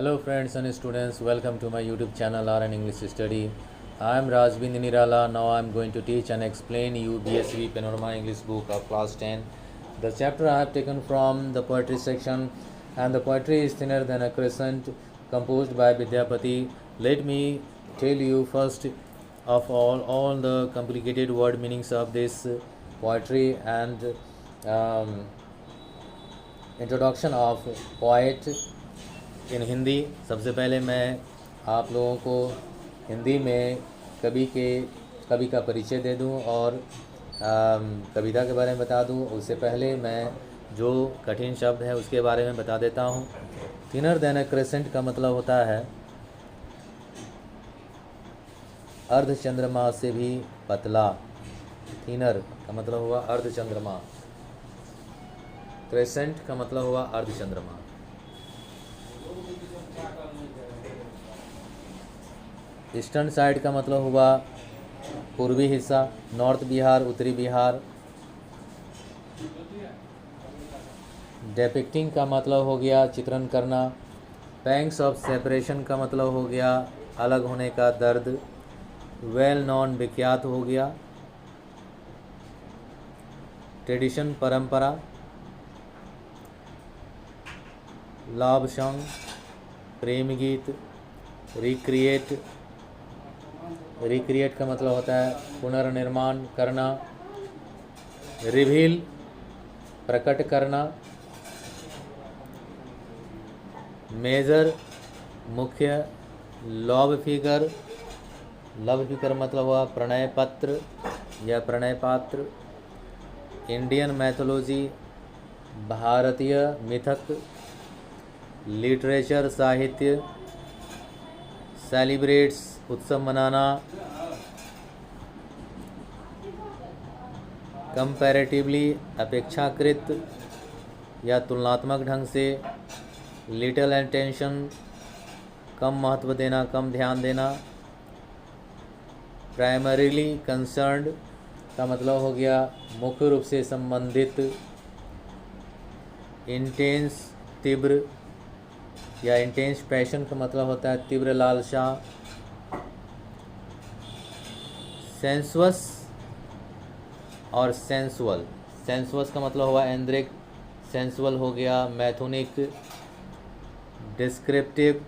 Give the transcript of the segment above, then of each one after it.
Hello friends and students, welcome to my YouTube channel RN English Study. I am Rajbind Nirala. Now I am going to teach and explain you BSV Panorama English book of class 10. The chapter I have taken from the poetry section, and the poetry is Thinner Than a Crescent, composed by Vidyapati. Let me tell you first of all the complicated word meanings of this poetry and introduction of poet इन हिंदी। सबसे पहले मैं आप लोगों को हिंदी में कवि का परिचय दे दूं और कविता के बारे में बता दूं। उससे पहले मैं जो कठिन शब्द है उसके बारे में बता देता हूं। थिनर देन अ क्रेसेंट का मतलब होता है अर्ध चंद्रमा से भी पतला। थिनर का मतलब हुआ अर्ध चंद्रमा, क्रेसेंट का मतलब हुआ अर्ध चंद्रमा। ईस्टर्न साइड का मतलब हुआ पूर्वी हिस्सा, नॉर्थ बिहार, उत्तरी बिहार। डेपिक्टिंग का मतलब हो गया चित्रण करना। पैंग्स ऑफ सेपरेशन का मतलब हो गया अलग होने का दर्द। वेल नॉन विख्यात हो गया। ट्रेडिशन परंपरा। लव सॉन्ग प्रेम गीत। रिक्रिएट का मतलब होता है पुनर्निर्माण करना। रिवील प्रकट करना। मेजर मुख्य। लव फिगर मतलब हुआ प्रणय पत्र या प्रणय पात्र। इंडियन मैथोलॉजी भारतीय मिथक। लिटरेचर साहित्य। सेलिब्रेट्स उत्सव मनाना। कंपैरेटिवली अपेक्षाकृत या तुलनात्मक ढंग से। लिटिल अटेंशन कम महत्व देना, कम ध्यान देना। प्राइमरीली कंसर्न्ड का मतलब हो गया मुख्य रूप से संबंधित। इंटेंस तीव्र या इंटेंस पैशन का मतलब होता है तीव्र लालसा। सेंसुअस और सेंसुअल। सेंसुअस का मतलब हुआ इंद्रिक, सेंसुअल हो गया मैथुनिक। डिस्क्रिप्टिव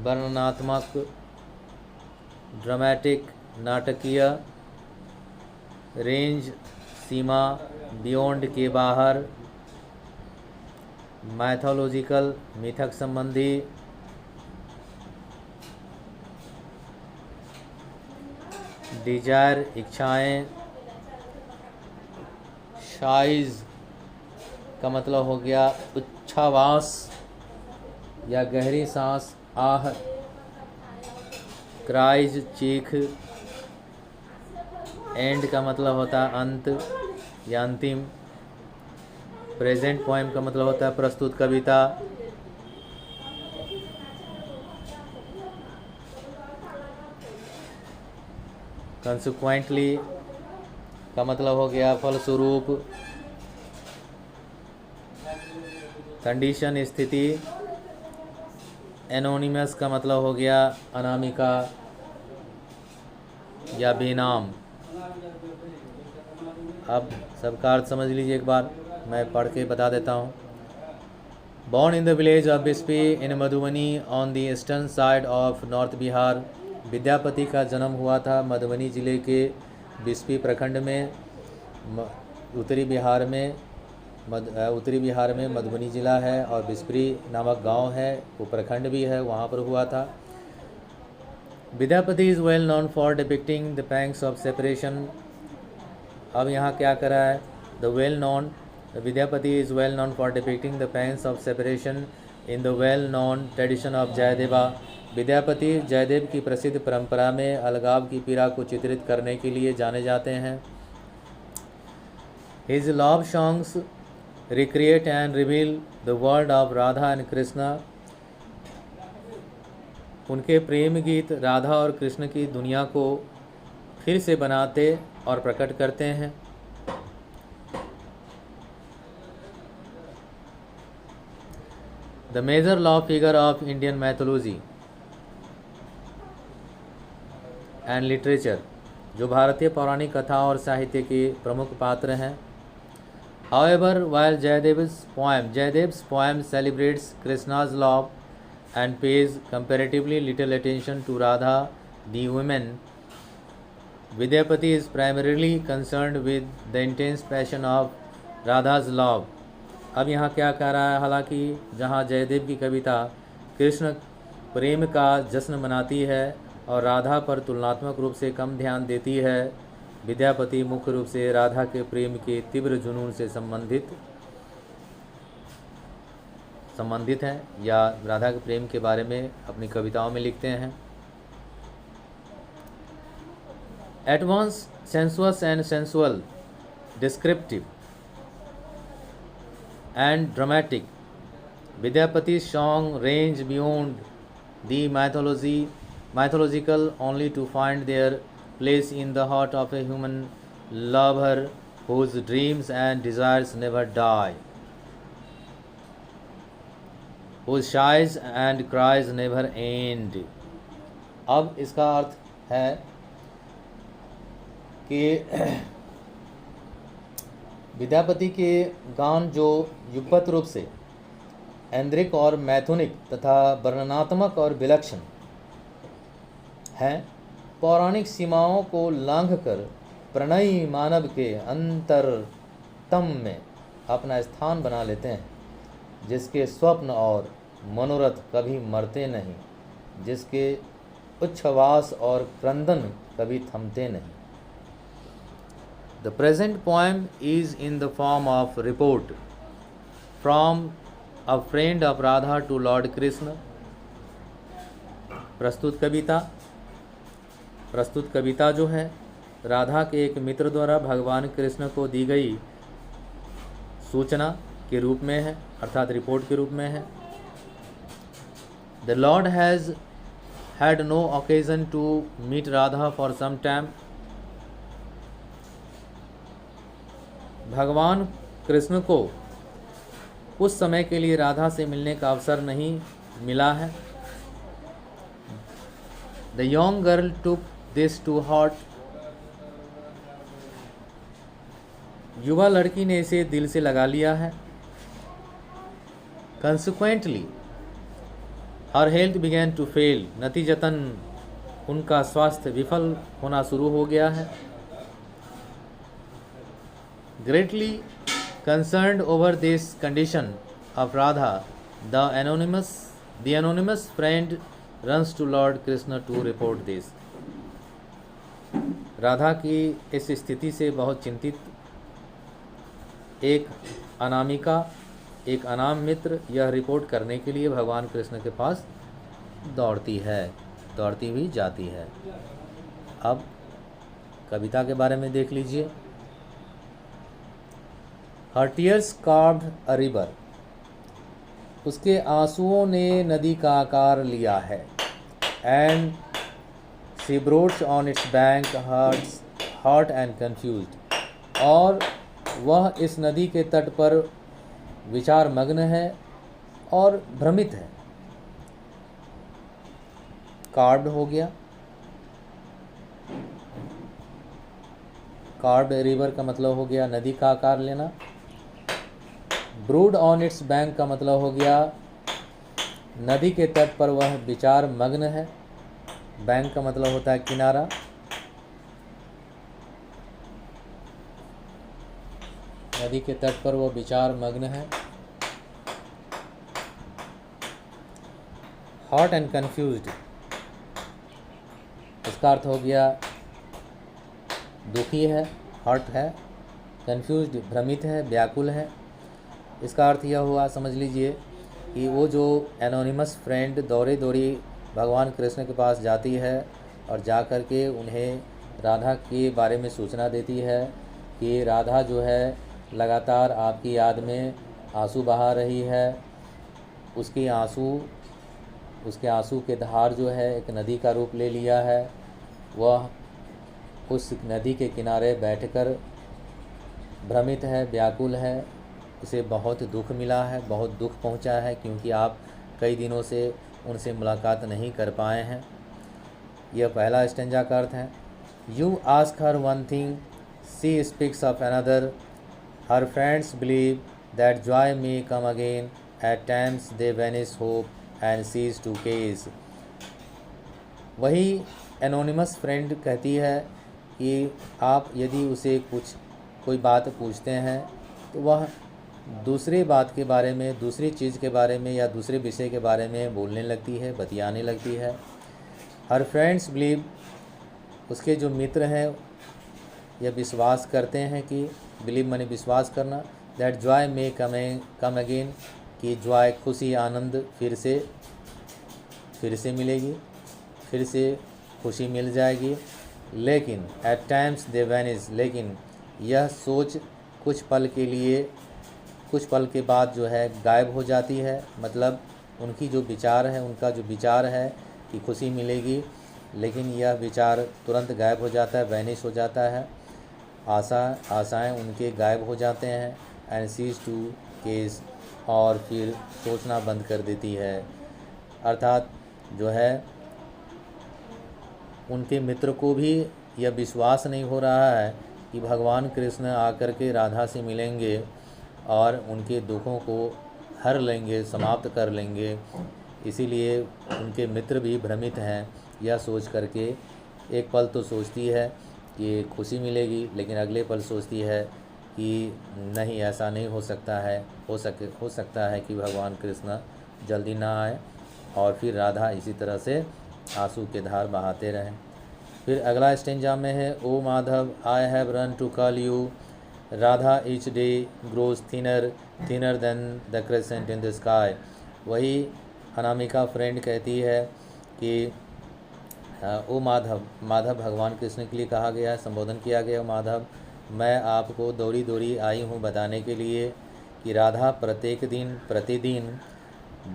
वर्णनात्मक। ड्रामेटिक नाटकीय। रेंज सीमा, बियॉन्ड के बाहर। मैथोलॉजिकल मिथक संबंधी। डिजायर इच्छाएं। शाइज का मतलब हो गया उच्छ्वास या गहरी सांस, आह। क्राइज चीख। एंड का मतलब होता है अंत या अंतिम। प्रेजेंट पोएम का मतलब होता है प्रस्तुत कविता। कंसिक्वेंटली का मतलब हो गया फलस्वरूप। कंडीशन स्थिति। एनोनिमस का मतलब हो गया अनामिका या बेनाम। अब सबका अर्थ समझ लीजिए एक बार, मैं पढ़ के बता देता हूँ। Born in the village of Bisfi in Madhubani on the eastern side of north Bihar. Vidyapati का जन्म हुआ था मधुबनी जिले के बिस्पी प्रखंड में। उत्तरी बिहार में मधुबनी जिला है और बिस्पी नामक गांव है, वो प्रखंड भी है, वहाँ पर हुआ था। Vidyapati is well known for depicting the pangs of separation. अब यहाँ क्या करा है, Vidyapati is well known for depicting the pains of separation in the well-known tradition of Jayadeva. Vidyapati Jaydev की प्रसिद्ध परंपरा में अलगाव की पीड़ा को चित्रित करने के लिए जाने जाते हैं। His love songs recreate and reveal the world of Radha and Krishna। उनके प्रेम गीत राधा और कृष्ण की दुनिया को फिर से बनाते और प्रकट करते हैं। The major love figure of Indian mythology and literature, जो भारतीय पौराणिक कथा और साहित्य के प्रमुख पात्र हैं. However, while Jayadev's poem celebrates Krishna's love and pays comparatively little attention to Radha, the woman, Vidyapati is primarily concerned with the intense passion of Radha's love. अब यहाँ क्या कह रहा है, हालांकि जहाँ जयदेव की कविता कृष्ण प्रेम का जश्न मनाती है और राधा पर तुलनात्मक रूप से कम ध्यान देती है, विद्यापति मुख्य रूप से राधा के प्रेम के तीव्र जुनून से संबंधित हैं या राधा के प्रेम के बारे में अपनी कविताओं में लिखते हैं. At once sensuous and sensual, descriptive and dramatic, Vidyapati's song range beyond the mythological only to find their place in the heart of a human lover whose dreams and desires never die, whose sighs and cries never end. अब इसका अर्थ है कि विद्यापति के गान जो युगपत रूप से ऐन्द्रिक और मैथुनिक तथा वर्णनात्मक और विलक्षण हैं, पौराणिक सीमाओं को लांघकर प्रणयी मानव के अंतरतम में अपना स्थान बना लेते हैं, जिसके स्वप्न और मनोरथ कभी मरते नहीं, जिसके उच्छ्वास और क्रंदन कभी थमते नहीं. The present poem is in the form of report from a friend of Radha to Lord Krishna. प्रस्तुत कविता जो है राधा के एक मित्र द्वारा भगवान कृष्ण को दी गई सूचना के रूप में है, अर्थात रिपोर्ट के रूप में है. The lord has had no occasion to meet Radha for some time. भगवान कृष्ण को कुछ समय के लिए राधा से मिलने का अवसर नहीं मिला है. The young girl took this to heart. युवा लड़की ने इसे दिल से लगा लिया है. Consequently, her health began to fail. नतीजतन उनका स्वास्थ्य विफल होना शुरू हो गया है. Greatly concerned over this condition of Radha, the anonymous friend runs to Lord Krishna to report this. Radha की इस स्थिति से बहुत चिंतित एक अनाम मित्र यह रिपोर्ट करने के लिए भगवान कृष्ण के पास दौड़ती हुई जाती है. अब कविता के बारे में देख लीजिए. Her tears carved a river. उसके आंसुओं ने नदी का आकार लिया है. And she broods on its bank, hurt and confused. और वह इस नदी के तट पर विचार मग्न है और भ्रमित है. कार्व्ड हो गया. कार्व्ड रिवर का मतलब हो गया नदी का आकार लेना. ब्रूड ऑन इट्स बैंक का मतलब हो गया नदी के तट पर वह विचार मग्न है. बैंक का मतलब होता है किनारा. नदी के तट पर वह विचार मग्न है. हॉट एंड कंफ्यूज्ड, इसका अर्थ हो गया दुखी है, हॉट है, कंफ्यूज्ड भ्रमित है, व्याकुल है. इसका अर्थ यह हुआ, समझ लीजिए कि वो जो एनोनिमस फ्रेंड दौड़ी भगवान कृष्ण के पास जाती है और जा कर के उन्हें राधा के बारे में सूचना देती है कि राधा जो है लगातार आपकी याद में आंसू बहा रही है. उसके आंसू के धार जो है एक नदी का रूप ले लिया है. वह उस नदी के किनारे बैठकर भ्रमित है, व्याकुल है, उसे बहुत दुख मिला है, बहुत दुख पहुंचा है, क्योंकि आप कई दिनों से उनसे मुलाकात नहीं कर पाए हैं। यह पहला स्टेंजा का अर्थ है। You ask her one thing, she speaks of another, her friends believe that joy may come again, at times they vanish hope and cease to case. वही एनोनिमस फ्रेंड कहती है कि आप यदि उसे कोई बात पूछते हैं तो वह दूसरे बात के बारे में, दूसरी चीज़ के बारे में या दूसरे विषय के बारे में बोलने लगती है, बतियाने लगती है। हर फ्रेंड्स बिलीव, उसके जो मित्र हैं यह विश्वास करते हैं कि, बिलीव माने विश्वास करना, that joy may come again, कि जॉय खुशी आनंद फिर से मिलेगी, फिर से खुशी मिल जाएगी। लेकिन एट टाइम्स दे वैनिश, लेकिन यह सोच कुछ पल के बाद जो है गायब हो जाती है। मतलब उनका जो विचार है कि खुशी मिलेगी, लेकिन यह विचार तुरंत गायब हो जाता है, वैनिश हो जाता है। आशाएं उनके गायब हो जाते हैं। एंड सीज टू केस, और फिर सोचना बंद कर देती है। अर्थात जो है उनके मित्र को भी यह विश्वास नहीं हो रहा है कि भगवान कृष्ण आकर के राधा से मिलेंगे और उनके दुखों को हर लेंगे, समाप्त कर लेंगे। इसीलिए उनके मित्र भी भ्रमित हैं, यह सोच करके। एक पल तो सोचती है कि खुशी मिलेगी, लेकिन अगले पल सोचती है कि नहीं, ऐसा नहीं हो सकता है, हो सकता है कि भगवान कृष्ण जल्दी ना आए। और फिर राधा इसी तरह से आंसू के धार बहाते रहें। फिर अगला स्टेंजा में है, O Madhav I have run to call you, Radha each day grows thinner than the crescent in the sky. वही अनामिका फ्रेंड कहती है कि ओ माधव भगवान कृष्ण के लिए कहा गया है, संबोधन किया गया। माधव, मैं आपको दौड़ी आई हूँ बताने के लिए कि राधा प्रतिदिन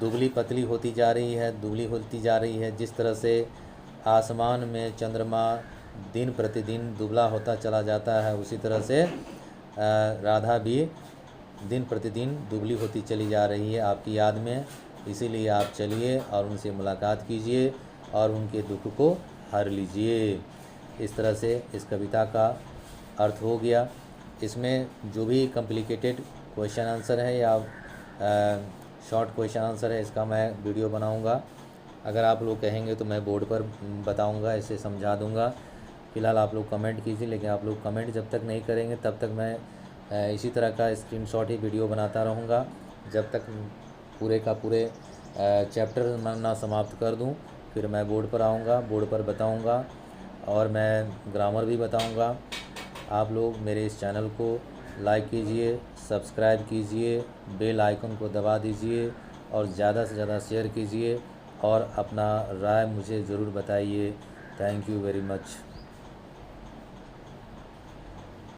दुबली पतली होती जा रही है। जिस तरह से आसमान में चंद्रमा दिन प्रतिदिन दुबला होता चला जाता है, उसी तरह से राधा भी दिन प्रतिदिन दुबली होती चली जा रही है आपकी याद में। इसीलिए आप चलिए और उनसे मुलाकात कीजिए और उनके दुख को हर लीजिए। इस तरह से इस कविता का अर्थ हो गया। इसमें जो भी कॉम्प्लिकेटेड क्वेश्चन आंसर है या शॉर्ट क्वेश्चन आंसर है, इसका मैं वीडियो बनाऊंगा। अगर आप लोग कहेंगे तो मैं बोर्ड पर बताऊंगा, इसे समझा दूंगा। फ़िलहाल आप लोग कमेंट कीजिए, लेकिन आप लोग कमेंट जब तक नहीं करेंगे तब तक मैं इसी तरह का स्क्रीनशॉट ही वीडियो बनाता रहूँगा, जब तक पूरे का पूरे चैप्टर ना समाप्त कर दूँ। फिर मैं बोर्ड पर आऊँगा, बोर्ड पर बताऊँगा और मैं ग्रामर भी बताऊँगा। आप लोग मेरे इस चैनल को लाइक कीजिए, सब्सक्राइब कीजिए, बेल आइकन को दबा दीजिए और ज़्यादा से ज़्यादा शेयर कीजिए और अपना राय मुझे ज़रूर बताइए। Thank you very much.